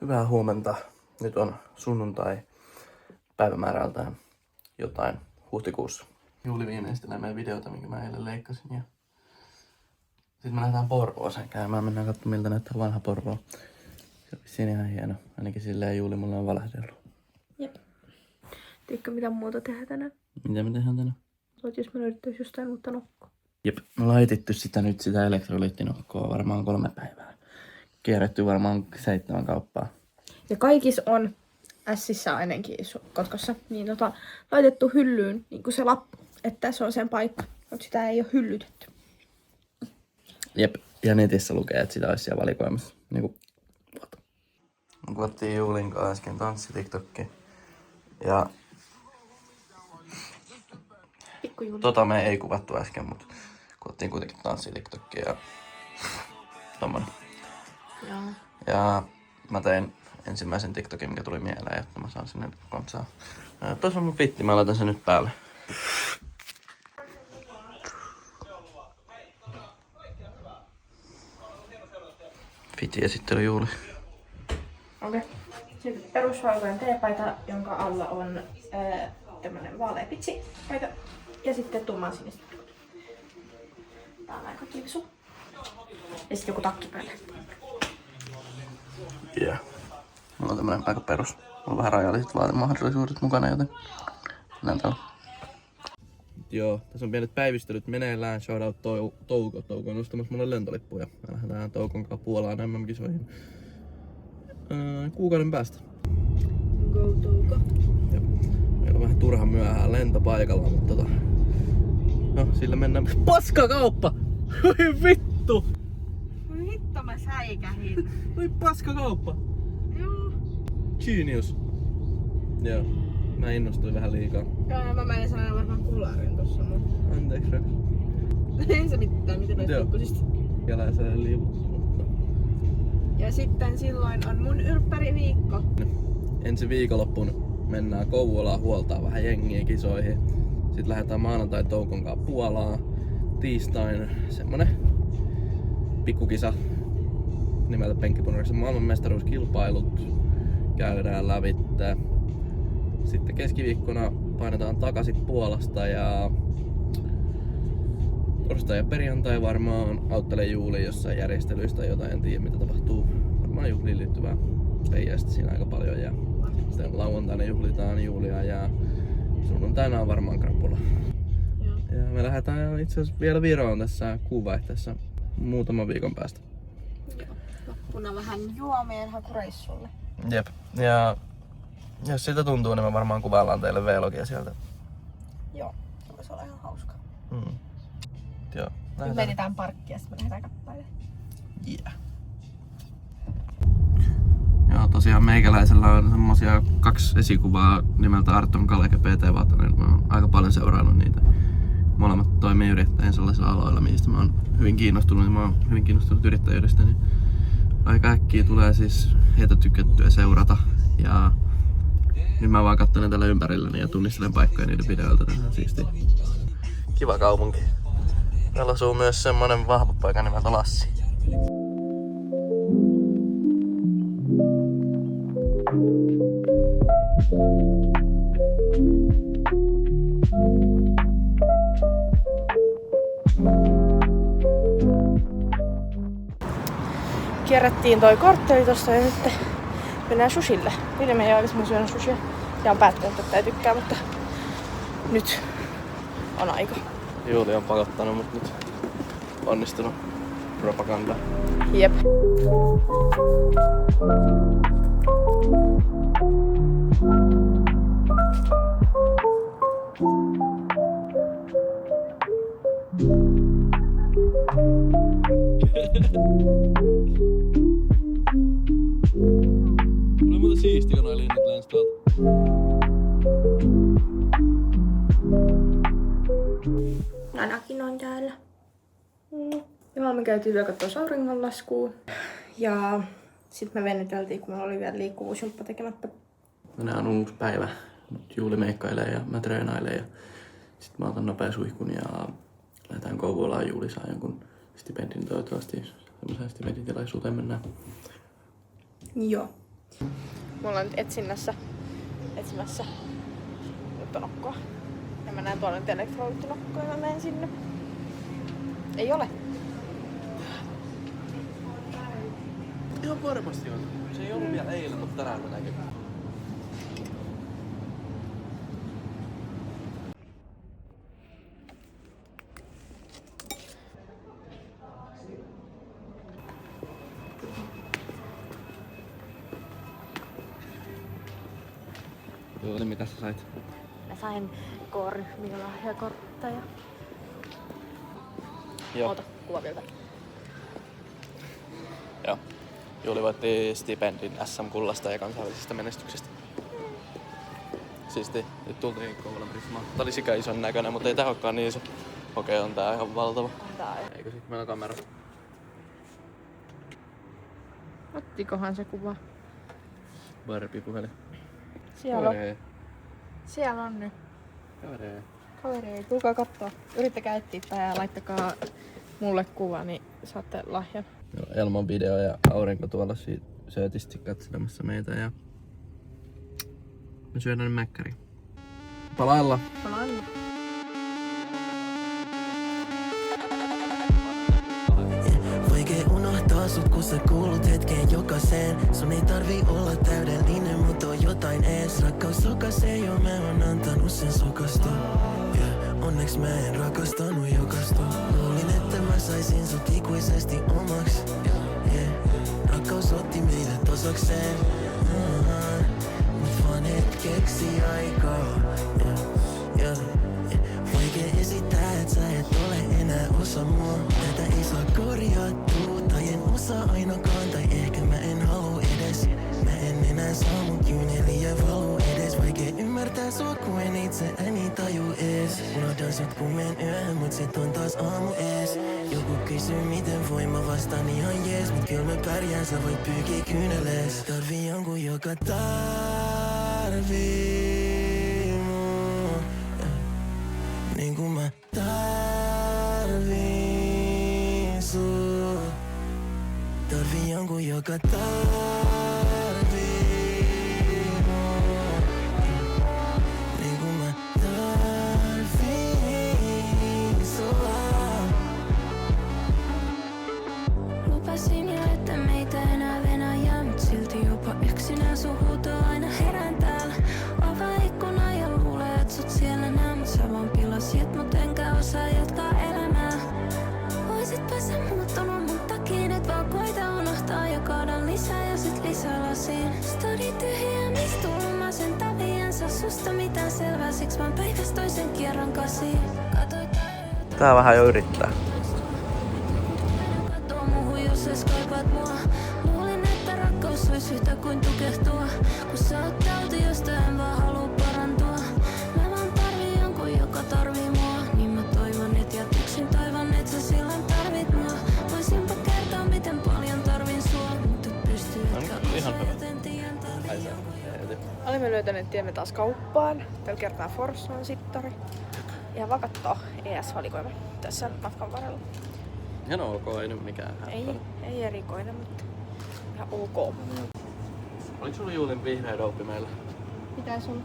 Hyvää huomenta. Nyt on sunnuntai päivämäärältään jotain huhtikuussa. Juuli viimeistelee meidän videota, minkä mä eilen leikkasin. Ja sitten me lähdetään Porvooseen käymään. Mennään katsomaan, miltä näyttää vanha Porvoo. Se on vissiin ihan hieno. Ainakin silleen Juuli mulle on valehdellut. Jep. Tiedätkö mitä muuta tehdään tänään? Mitä me tehdään tänään? Jos me löydettäisiin jostain uutta nokkoa. Jep, me laitettu sitä elektrolyyttinokkoa varmaan 3 päivää. Kierretty varmaan 7 kauppaa. Ja kaikissa on Sissä ainakin Kotkassa, niin laitettu hyllyyn niin kuin se lappu, että se on sen paikka, mutta sitä ei ole hyllytetty. Jep, ja netissä lukee, että sitä olisi siellä valikoimassa. Niinku, me kuvattiin Juulin kanssa äsken tanssitiktokki. Ja me ei kuvattu äsken, mutta kuvattiin kuitenkin tanssitiktokki ja tommonen. Joo. Ja mä tein ensimmäisen TikTokin, mikä tuli mieleen, jotta mä saan sinne kontsaa. Tuossa on mun fitti, mä laitan sen nyt päälle. Fitin esittely Juuli. Okei. Sitten perusvalkoinen teepaita, jonka alla on tämmönen vaalea pitsipaita. Ja sitten tumman sinistä. Tää on aika kipsu. Ja sitten joku takki päälle. Yeah. Mulla on tämmönen aika perus. Mulla on vähän rajalliset vaatemahdollisuudet mukana, joten mennään täällä. Joo, tässä on pienet päivistelyt meneillään. Shoutout Touko. Touko on ostamassa mulle lentolippuja. Me lähdetään Toukon kanssa Puolaan MM-kisoihin kuukauden päästä. Go Touko. Jep. Meillä on vähän turha myöhään lentopaikalla, mutta no, sillä mennään. Paskakauppa! Oi vittu! Voi hitto mä säikähin. Oi paskakauppa! Joo. Genius. Joo. Mä innostuin vähän liikaa. Joo, mä menin sanoa vähän kularin tossa, mutta Anteeksi, Rex. ei se mitään, miten noista Joo. pikkusista. Jälääseen liivut. Ja sitten silloin on mun ylppäriviikko. Ensi viikonloppun mennään Kouvolaan huoltaa vähän jengiä kisoihin. Sitten lähdetään maanantai Toukon kanssa Puolaan. Tiistain semmonen pikkukisa nimeltä Penkkipunneriksen maailmanmestaruuskilpailut. Käydään lävitte. Sitten keskiviikkona painetaan takaisin Puolasta ja torstai ja perjantai varmaan auttelee Juuliin jossain järjestelyistä tai jotain, en tiedä mitä tapahtuu. Varmaan juhliin liittyvää peijästä siinä aika paljon ja sitten lauantaina juhlitaan Juulia ja sunnuntaina on varmaan krapula. Ja me lähdetään itse asiassa vielä Viroon tässä kuunvaihteessa muutaman viikon päästä. Joo. Loppuna vähän juomien hakureissulle. Jep. Ja jos siitä tuntuu, niin me varmaan kuvaillaan teille vlogia sieltä. Joo, se voisi olla ihan hauska. Joo. Nyt menetään parkkia ja sitten me lähdetään kappailemaan. Yeah. Joo, tosiaan meikäläisellä on semmosia 2 esikuvaa nimeltä Arton Kaleke PT Vatanen. Mä oon aika paljon seurannut niitä. Molemmat toimii yrittäjien sellaisilla aloilla, mistä mä oon hyvin kiinnostunut. Ja mä oon hyvin kiinnostunut yrittäjyydestä, niin aika äkkiä tulee siis heitä tykättyä seurata. Ja nyt mä vaan katselen tällä ympärilläni ja tunnistelen paikkoja niiden videoilta. Tämä on siistiä. Kiva kaupunki. Täällä asuu myös semmonen vahva paikka nimeltä Lassi. Kierrättiin toi kortteli tossa ja sitten mennään sushille. Vilja ei aikaisemmin syönyt sushia ja on päättänyt, että ei tykkää, mutta nyt on aika. Juuli on pakottanut mut nyt onnistunut propaganda. Jep. Oli muuten siisti, kun noi linnut lensi tuolta. Nanakin on täällä. Ja me käytiin vielä katsoa auringonlaskua. Ja sitten me venyteltiin, kun meillä oli vielä liikkuvuusjumppa tekemättä. Tänään on uusi päivä. Nyt Juuli meikkailee ja mä treenailen ja sit mä otan nopea suihkun ja lähdetään Kouvolaan. Juuli saa jonkun stipendin toivottavasti. Semmoiseen stipenditilaisuuteen mennään. Joo. Me ollaan nyt etsimässä uutta nokkoa. Ja mä näen tuolla nyt elektrolyyttinokkoa ja mä menen sinne. Ei ole. Ihan varmasti on. Se ei ollut vielä eilen, mutta tänään mä näkin. Joo, niin mitä sä sait? Mä sain K-ryhmiölahjakortteja. Joo. Oota, kuva vielä. Joo. Juuli voitti stipendin SM-kullasta ja kansainvälisestä menestyksestä. Siisti. Nyt tultiin Kouvolan Prismaan. Tää oli sikä ison näköinen, mutta ei tää olekaan niin iso. Okei, on tää ihan valtava. Eikö sit meillä on kamera? Ottikohan se kuva? Barbie-puhelin. Siellä on nyt. Kaverei. Tulkaa katsoa. Yrittäkää etsiä ja laittakaa mulle kuva, niin saatte lahjan. Elmon video ja aurinko tuolla söötisti katselemassa meitä ja me syödään mäkkäri. Palailla! Vaikea unohtaa sut, kun sä kuulut hetkeen jokaiseen. Sun ei tarvii olla täydellinen, mut on jotain ees. Rakkaus sokasee jo, mä oon antanut sen sokastua. Yeah. Onneks mä en rakastanut jokasta. Luulin, että mä saisin sut ikuisesti omaks. Yeah. Rakkaus otti meidät osakseen. Mut vaan hetkeksi aikaa. Yeah. Vaikea esittää, et sä et ole enää osa mua. Tätä ei saa korjattua, tai en osaa ainakaan, tai ehkä mä en halua edes. Mä en enää saa mun kyyneliä valuu edes. Vaikea ymmärtää sua, kun en itseäni taju ees. Unohdan sut kun menen yöhön, mut sit on taas aamu ees. Joku kysyy miten voi, mä vastaan ihan jees. Mut kyl mä pärjään, sä voit pyykiä kyynelees. Tarvii jonkun, joka tarvii mua. Niin kun mä tarviin sut. Tarvii jonkun, joka tarvii mua. Niin kun mä tarviin sua. Lupasin jo, että meitä enää Venäjää, mut silti jopa yksinään sun huutoa aina herään täällä. Avaa ikkuna ja luulee, et sut siellä näe, mut sä vaan pilasit mut enkä osaa jatkaa elämää. Oisitpä sä muuttunut mun takiin, et vaan koita unohtaa ja kaadan lisää ja sit lisää lasiin. Stadi tyhjää, mis tullut mä sen taviensa susta mitään selvää, siks mä päiväs toisen kierran kasiin. Tää vähän jo yrittää. Katoo muuhun, jos ees kaipaat mua. Luulin, että rakkaus ois yhtä kuin tukehtua. Kun sä oot tauti, josta en vaan haluu parantua. Mä vaan tarviin jonkun, joka tarvii mua. Niin mä toivon, et jät yksin, toivon, et sä silloin tarvit mua. Voisinpa kertoa, miten paljon tarvin sua. Mut et pysty, etkä ihan hyvä. joten tiedän tarviin jonkun. Olemme löytäneet tiemme taas kauppaan. Tällä kertaa Forssan sittari. Ja vaan kattoo ES-valikoima tässä matkan varrella. Ihan ok, ei nyt mikään häppä. Ei erikoinen, mutta ihan ok. Oliko sulla Juulin vihreä douppi meillä? Mitä sun?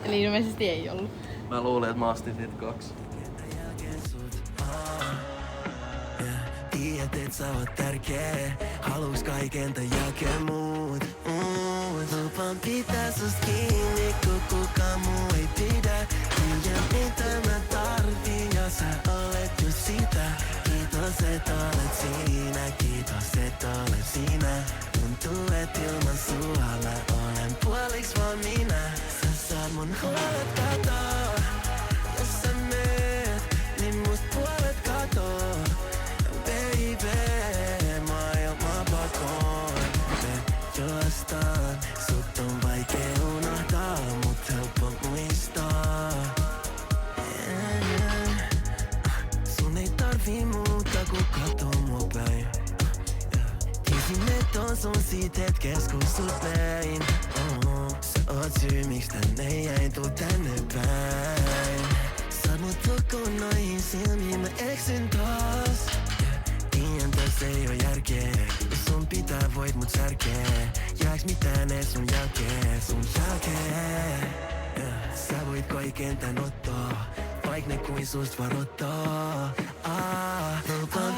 Eli ilmeisesti ei ollut. Mä luulin, että mä astin siitä 2. Tiedät, et sä oot tärkeä. Haluus kaiken tai jälkeen muut. Lupaan pitää sust kiinni, kun kukaan muu ei pidä. Tiedän mitä mä tarviin ja sä olet just sitä. Kiitos et olet siinä, kiitos et olet siinä. Tuntuu et ilman sua mä olen puoliks vaan minä. Sä saat mun huolet katoa. Jos sä meet, niin must puolet katoo. Baby, maailma pakoon. Me juostaan, sut on vaikea unohtaa, mut helppo muistaa. Sun ei tarvii muuta kun katoo mua päin. Tiesin et on sun siitä hetkes kun sut näin. Sä oot syy miks tänne jäin, tuu tänne päin. Saat mut lukkoon noihin silmiin, mä eksyn taas. Tiedän täs ei oo järkeä, kun sun mut särkee. Jääks mitään ees sun jälkeen, Sä voit kaiken tän ottaa, vaik ne kuin sust varoittaa. Lupaan